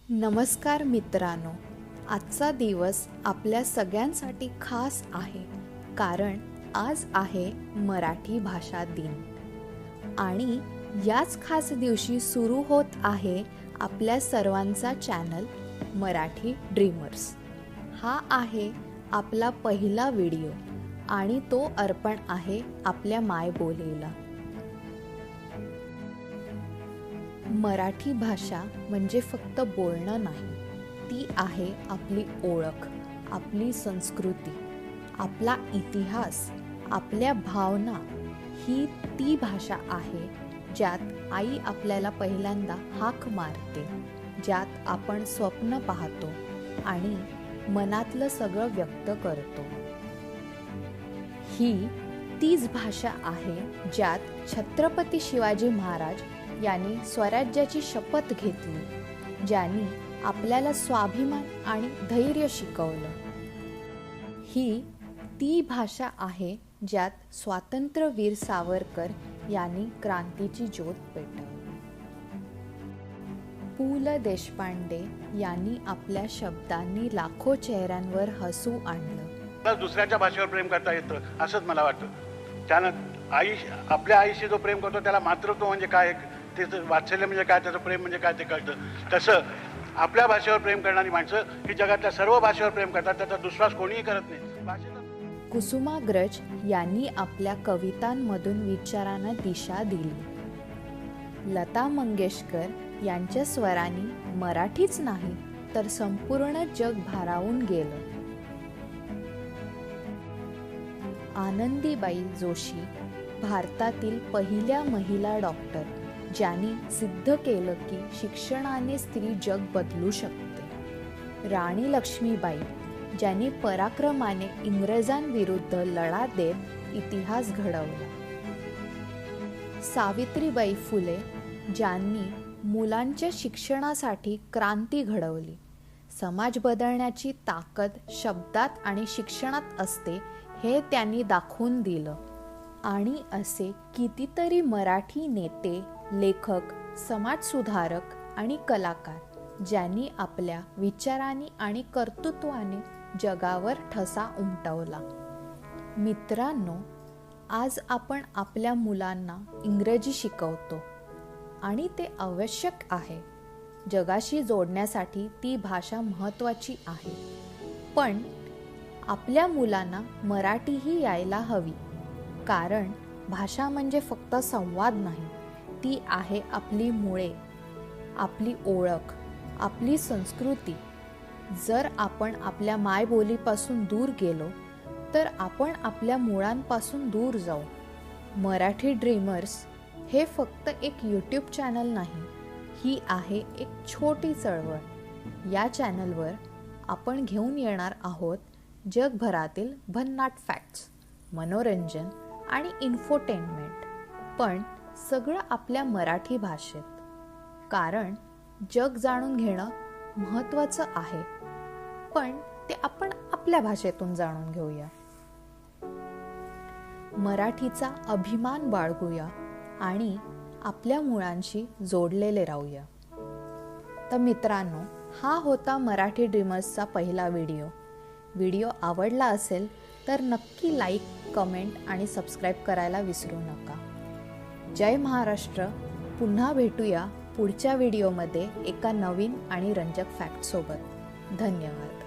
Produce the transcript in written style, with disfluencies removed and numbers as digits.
नमस्कार मित्रांनो, आजचा दिवस आपल्या सगळ्यांसाठी खास आहे कारण आज आहे मराठी भाषा दिन आणि याच खास दिवशी सुरू होत आहे आपल्या सर्वांचा चॅनल मराठी ड्रीमर्स। हा आहे आपला पहिला व्हिडिओ आणि तो अर्पण आहे आपल्या मायबोलीला। मराठी भाषा म्हणजे फक्त बोलणं नाही, ती आहे आपली ओळख, आपली संस्कृती, आपला इतिहास, आपल्या भावना। ही ती भाषा आहे ज्यात आई आपल्याला पहिल्यांदा हाक मारते, ज्यात आपण स्वप्न पाहतो आणि मनातलं सगळं व्यक्त करतो। ही तीच भाषा आहे ज्यात छत्रपती शिवाजी महाराज यांनी स्वराज्याची शपथ घेतली, ज्यांनी आपल्याला स्वाभिमान आणि धैर्य शिकवलं। ही ती भाषा आहे ज्यात स्वातंत्र्यवीर सावरकर यांनी क्रांतीची ज्योत पेटवली। पु ल देशपांडे यांनी आपल्या शब्दांनी लाखो चेहऱ्यांवर हसू आणलं। दुसऱ्याच्या भाषेवर प्रेम करता येतं असंच मला वाटतं। त्यानं आपल्या आईशी जो प्रेम करतो त्याला मातृत्व म्हणजे काय, त्याचं वात्सल्य म्हणजे काय, त्याचं प्रेम म्हणजे काय ते कळतं। तसं आपल्या भाषेवर प्रेम करणारी माणसं ही जगातल्या सर्व भाषेवर प्रेम करतात, त्याचा दुसराच कोणीही करत नाही। कुसुमाग्रज यांनी आपल्या कवितांमधून विचारांना दिशा दिली। लता मंगेशकर यांच्या स्वरांनी मराठीच नाही तर संपूर्ण जग भारावून गेलं। आनंदीबाई जोशी भारतातील पहिल्या महिला डॉक्टर, ज्यांनी सिद्ध केलं की शिक्षणाने स्त्री जग बदलू शकते। राणी लक्ष्मीबाई, ज्यांनी पराक्रमाने इंग्रजांविरुद्ध लढा देत इतिहास घडवला। सावित्रीबाई फुले, ज्यांनी मुलांच्या शिक्षणासाठी क्रांती घडवली। समाज बदलण्याची ताकद शब्दात आणि शिक्षणात असते हे त्यांनी दाखवून दिलं। आणि असे कितीतरी मराठी नेते, लेखक, समाजसुधारक आणि कलाकार, ज्यांनी आपल्या विचारांनी आणि कर्तृत्वाने जगावर ठसा उमटवला। मित्रांनो, आज आपण आपल्या मुलांना इंग्रजी शिकवतो आणि ते आवश्यक आहे। जगाशी जोडण्यासाठी ती भाषा महत्त्वाची आहे, पण आपल्या मुलांना मराठीही यायला हवी, कारण भाषा म्हणजे फक्त संवाद नाही, ती आहे आपली मुळे, आपली ओळख, आपली संस्कृती। जर आपण आपल्या मायबोलीपासून दूर गेलो तर आपण आपल्या मुळांपासून दूर जाऊ। मराठी ड्रीमर्स हे फक्त एक यूट्यूब चॅनल नाही, ही आहे एक छोटी चळवळ। या चॅनलवर आपण घेऊन येणार आहोत जगभरातील भन्नाट फॅक्ट्स, मनोरंजन आणि इन्फोटेनमेंट, पण सगळं आपल्या मराठी भाषेत, कारण जग जाणून घेणं महत्त्वाचं आहे, पण ते आपण आपल्या भाषेतून जाणून घेऊया। मराठीचा अभिमान बाळगूया आणि आपल्या मुळांशी जोडलेले राहूया। तर मित्रांनो, हा होता मराठी ड्रीमर्सचा पहिला व्हिडिओ आवडला असेल तर नक्की लाईक, कमेंट आणि सबस्क्राईब करायला विसरू नका। जय महाराष्ट्र। पुन्हा भेटूया पुढच्या व्हिडिओमध्ये एका नवीन आणि रंजक फॅक्ट सोबत। धन्यवाद।